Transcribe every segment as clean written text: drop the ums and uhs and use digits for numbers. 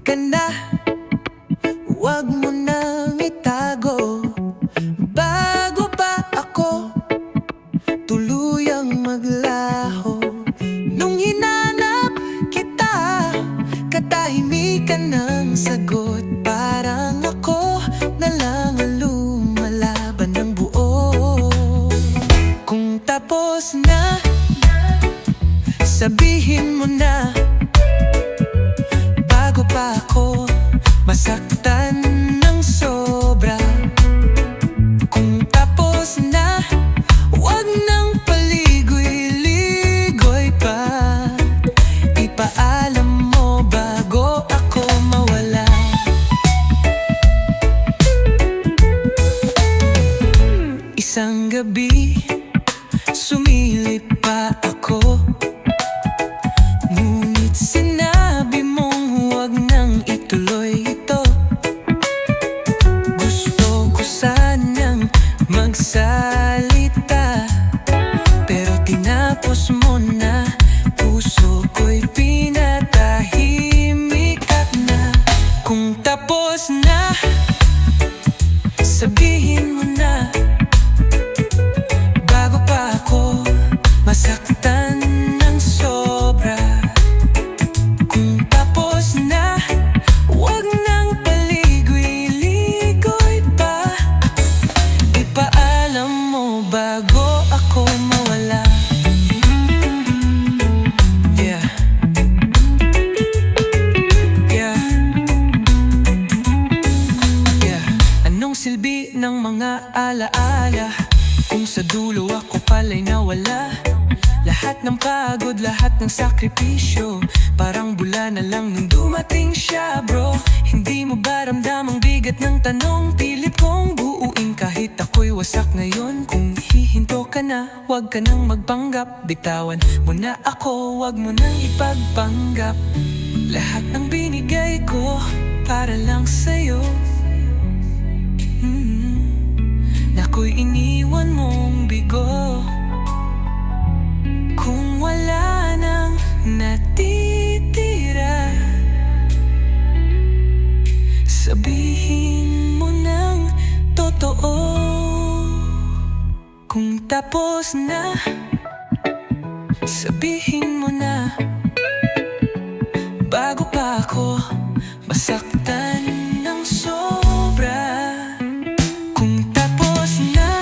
ka na, huwag mo nang itago. Bago pa ako tuluyang maglaho, nung hinanap kita, katahimikan ng sagot. Parang ako na lang ang lumalaban ng buo. Kung tapos na, sabihin mo na, bago pa ako masaktan ng sobra. Kung tapos na, huwag nang paligoy-ligoy pa. Ipaalam mo bago ako mawala. Isang gabi, sumilip pa ako, ngunit sinabi mong huwag nang ituloy ito. Gusto ko sanang magsalita, pero tinapos mo na. Puso ko'y pinatahimik at na. Kung tapos na, sabihin mo na, bago pa ako masaktan ng sobra. Kung tapos na, huwag nang paligoy-ligoy pa. Ipaalam mo bago ako mawala. Yeah. Yeah. Yeah. Anong silbi ng mga alaala kung sa dulo ako pala'y nawala? Lahat ng pagod, lahat ng sakripisyo, parang bula na lang nung dumating siya, bro. Hindi mo ba ramdam ang bigat ng tanong? Pilit kong buuin kahit ako'y wasak ngayon. Kung hihinto ka na, huwag ka nang magpanggap. Bitawan mo na ako, huwag mo nang ipagpanggap. Lahat ng binigay ko para lang sa'yo, nako'y iniwan mong bigo. Kung wala nang natitira, sabihin mo ng totoo. Kung tapos na, sabihin mo na, bago pa ako masaktan ng sobra. Kung tapos na,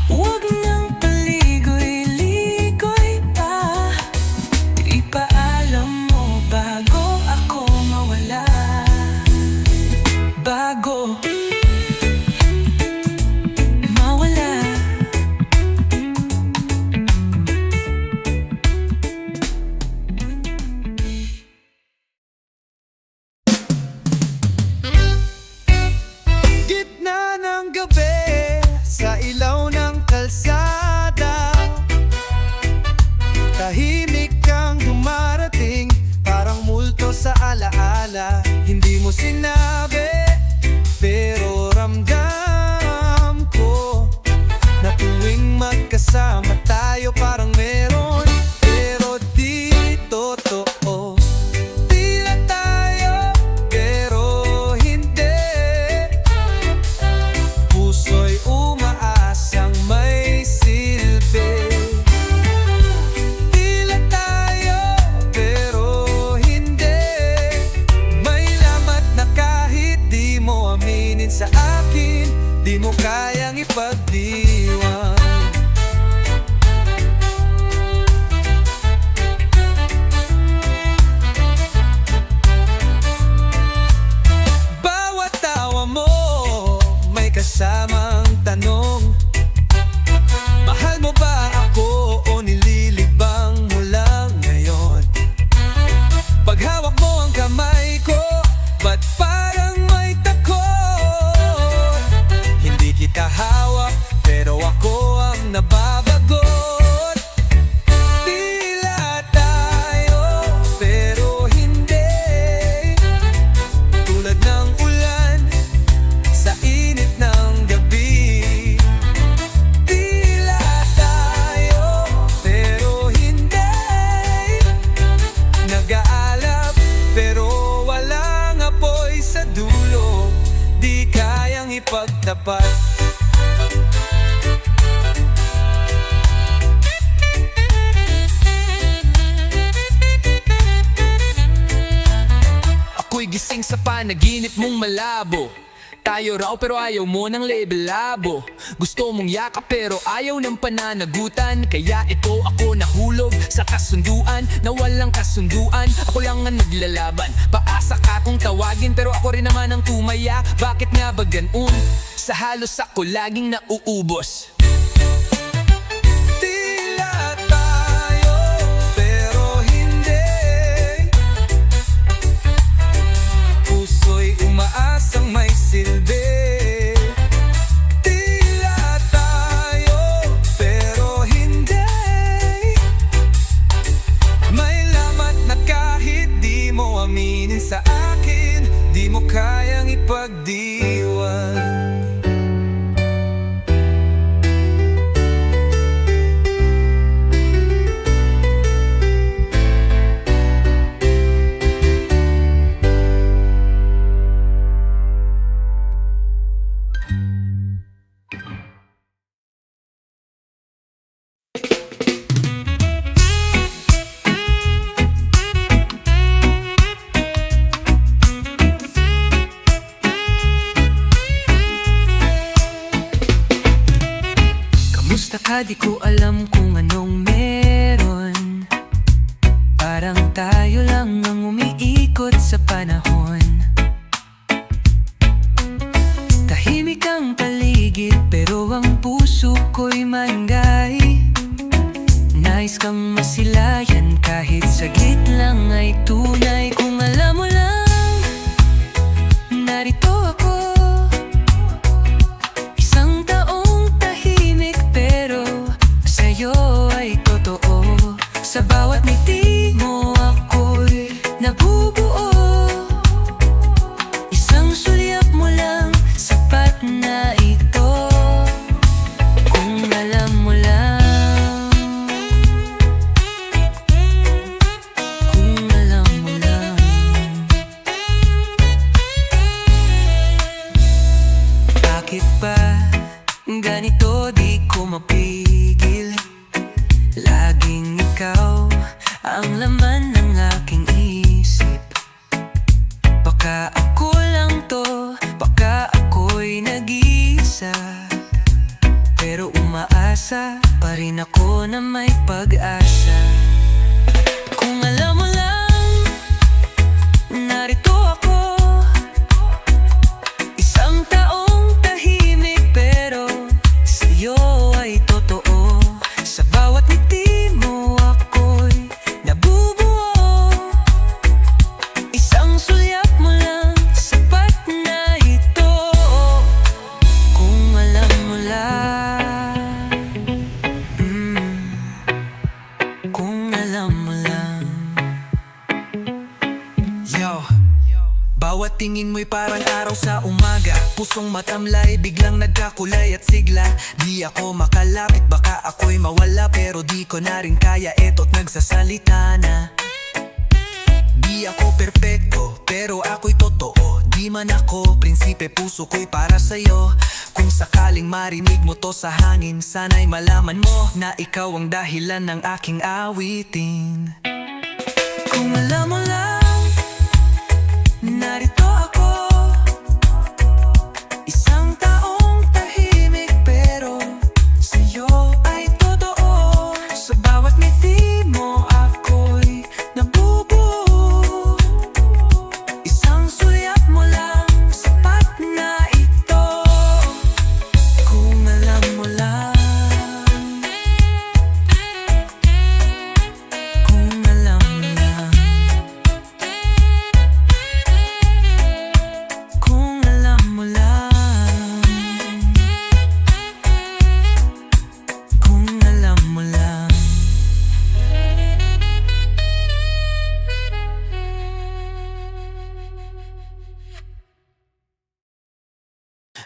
huwag nang paligoy-ligoy pa. Ipaalam mo bago ako mawala. Bago mawala. Gitna ng gabi, sa ilaw ng kalsada, tahimik kang dumarating, parang multo sa alaala. Hindi mo sinabi, pero ramdam ko na tuwing magkasama tayo parang meron, pero di totoo. Tila tayo, pero hindi. Puso'y umaasang may silbi. Tila tayo, pero hindi. May lamat na kahit di mo aminin sa akin, di mo kayang ipagdiwang. Bawat tawa mo may kasamang tanong, mahal mo ba ako o nililibang mo lang ngayon? Paghawak mo ang kamay ko, ba't parang may takot? Hindi kita hawak, pero ipagtapat. Ako'y gising sa panaginip mong malabo. Tayo raw pero ayaw mo ng labelabo. Gusto mong yakap pero ayaw ng pananagutan. Kaya ito ako nahulog sa kasunduan na walang kasunduan. Ako lang ang naglalaban. Paasa ka kong tawagin pero ako rin naman ang tumaya. Bakit nga ba ganun? Sa halos ako laging nauubos. Tila tayo pero hindi. Puso'y umaasang may silbi. Tila tayo pero hindi. May lamat na kahit di mo aminin sa akin, di mo kayang ipagdiwan. Kamusta ka? Di ko alam kung anong meron. Parang tayo lang ang umiikot sa panahon. Tahimik ang paligid pero ang puso ko'y manggay. Nais kang masilayan kahit saglit lang ay tunay. Kung alam mo lang, narito ako. Isang taong tahimik pero sa'yo ay totoo. Sa bawat ngiti mo ako'y nabubuo. Isang sulyap mo lang, sapat na ito. Kung alam mo lang, kung alam mo lang. Bakit ba ganito di ko mapigil? Laging ikaw ang laman ng aking isip. Baka ako lang to, baka ako'y nag-iisa. Pero umaasa pa rin ako na may pag-asa. Kung alam mo lang, narito ako. Isang taong tahimik pero sa'yo ay totoo. Sa bawat ngiti mo ako'y nabubuo. Isang sulyap mo lang, sapat na ito. Kung alam mo lang, kung alam mo lang. Yo, bawat tingin mo'y parang araw sa umaga. Pusong matamlay, biglang nagkakulay at sigla. Di ako makalapit, baka ako'y mawala. Pero di ko na rin kaya, eto't nagsasalita na. Di ako perpekto, pero ako'y totoo. Di man ako prinsipe, puso ko'y para sa'yo. Kung sakaling marinig mo to sa hangin, sana'y malaman mo na ikaw ang dahilan ng aking awitin. Kung alam mo lang, narito ako. Isang taong tahimik pero sa'yo ay totoo. Sa bawat ngiti mo ako'y nabubuo. Isang sulyap mo lang, sapat na ito. Kung alam mo lang, kung alam mo lang. Kung alam mo lang, kung alam mo lang.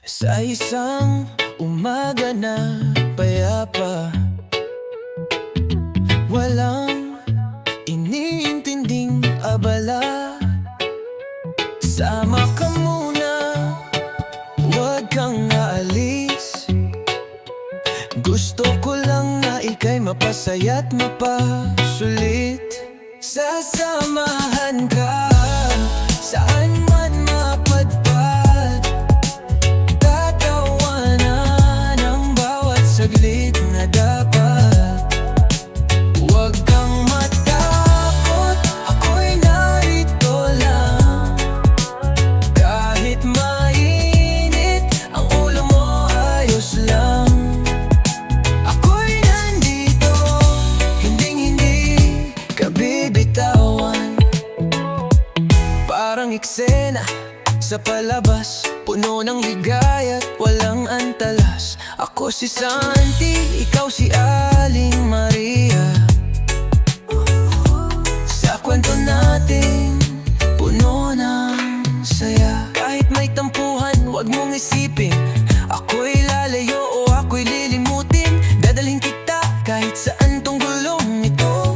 Sa isang umaga na payapa, walang iniintinding abala. Sama ka muna, huwag kang mapasaya't mapasulit. Sasamahan ka saan man mapadpad, tatawanan ang bawat saglit na dapat. Huwag kang matakot, ako'y narito lang. Kahit mainit ang ulo mo, ayos lang. Ako'y nandito, hinding-hindi ka bibitawan. Parang eksena sa palabas, puno ng ligaya't walang antalas. Ako si Santi, ikaw si Aling Maria. Sa kwento natin, puno ng saya. Kahit may tampuhan, wag mong isipin ako'y lalayo o ako'y lilimutin. Dadalhin kita kahit saan tong gulong ito.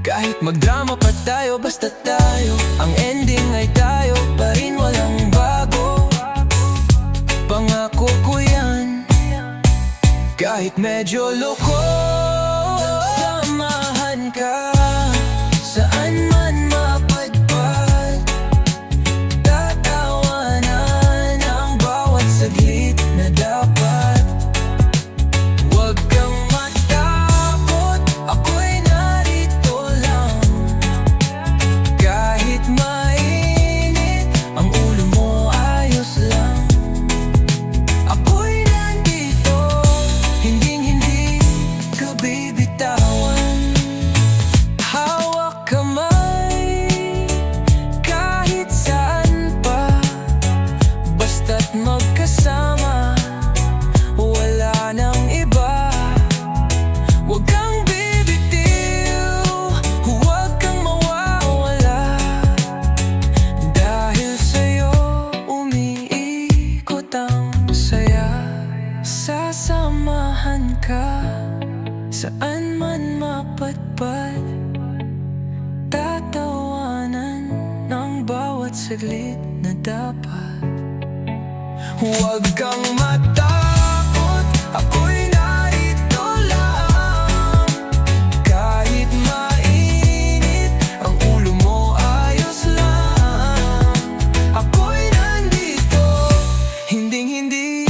Kahit magdrama pa tayo, basta tayo, ang ending ay tayo pa rin, walang bago. Pangako ko yan, kahit medyo loko. Samahan ka saan man mapadpad, tatawanan ang bawat saglit na dapat. Huwag kang matakot, ako'y narito lang. Kahit mainit ang ulo mo, ayos lang. Ako'y nandito, hinding-hindi ka bibitawan. Hawak kamay kahit saan pa, basta't magkasama, wala nang iba. Huwag kang bibitiw, huwag kang mawawala, dahil sa'yo umiikot ang saya. Sasamahan ka saan man mapadpad, tatawanan ng bawat saglit na dapat. Huwag kang matakot, ako'y narito lang. Kahit mainit ang ulo mo, ayos lang. Ako'y nandito, hinding-hindi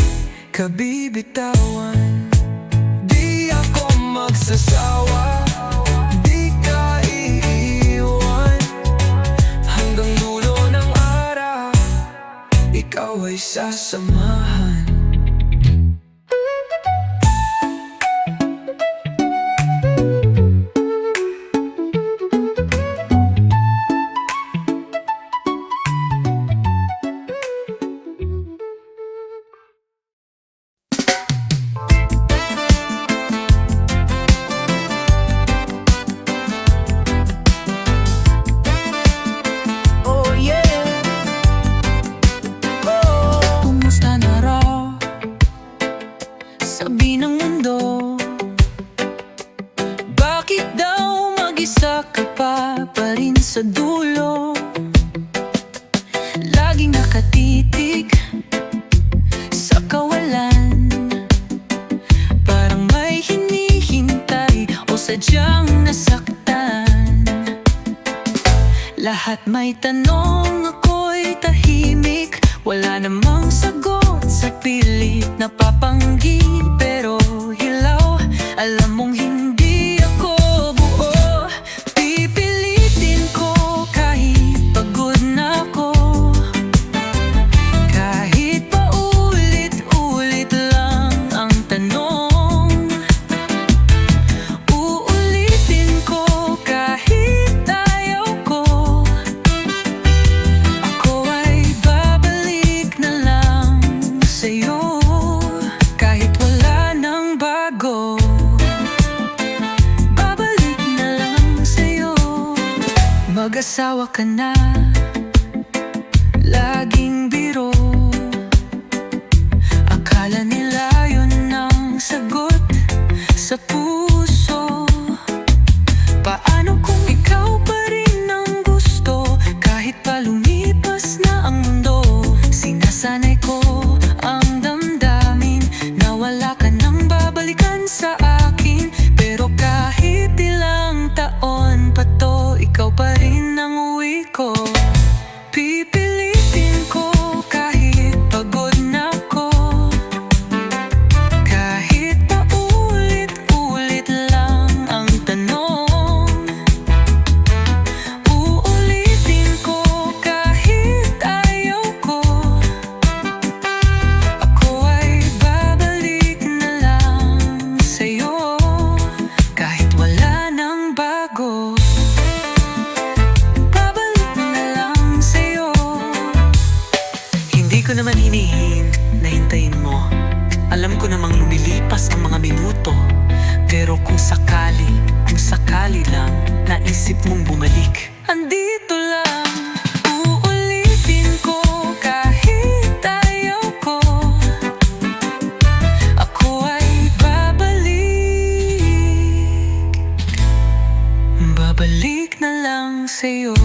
ka bibitawan. Di ako magsasawa, di ka iiwan. Hanggang dulo ng araw, ikaw ay sasamahan. Oh yeah, kumusta na raw? Sabi ng mundo, bakit daw mag-isa ka pa rin sa dulo? Laging nakatitig sa kawalan, parang may hinihintay o sadyang nasaktan. Lahat may tanong, ako'y tahimik. Wala namang sagot sa pilit na papanggip. Pero hilaw, alam mong hindi ako buo. Pipilitin ko kahit pagod na ako, kahit paulit-ulit lang ang tanong. Uulitin ko kahit ayaw ko. Ako ay babalik na lang sa'yo, kahit wala nang bago. Babalik na lang sa'yo. Mag-asawa ka na, laging biro. Akala nila yun ang sagot sa puso. Paano kung ikaw pa rin ang gusto, kahit pa lumipas na ang mundo? Sinasanay ko ang damdamin na wala ka nang babalikan sa akin. Pero Pipilitin ko kahit pagod na ko, kahit paulit-ulit lang ang tanong. Uulitin ko kahit ayaw ko, ako ay babalik na lang sa'yo, kahit wala nang bago. Hindi ko naman hinihiling na hintayin mo. Alam ko namang lumilipas ang mga minuto. Pero kung sakali lang naisip mong bumalik, andito lang. Uulitin ko kahit ayaw ko, ako ay babalik na lang sa'yo.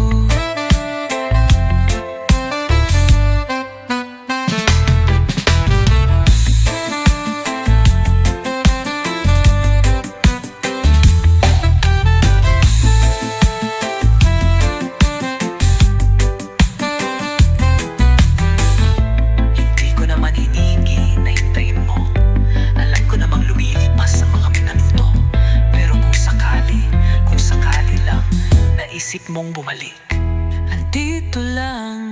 Isip mong bumalik, andito lang.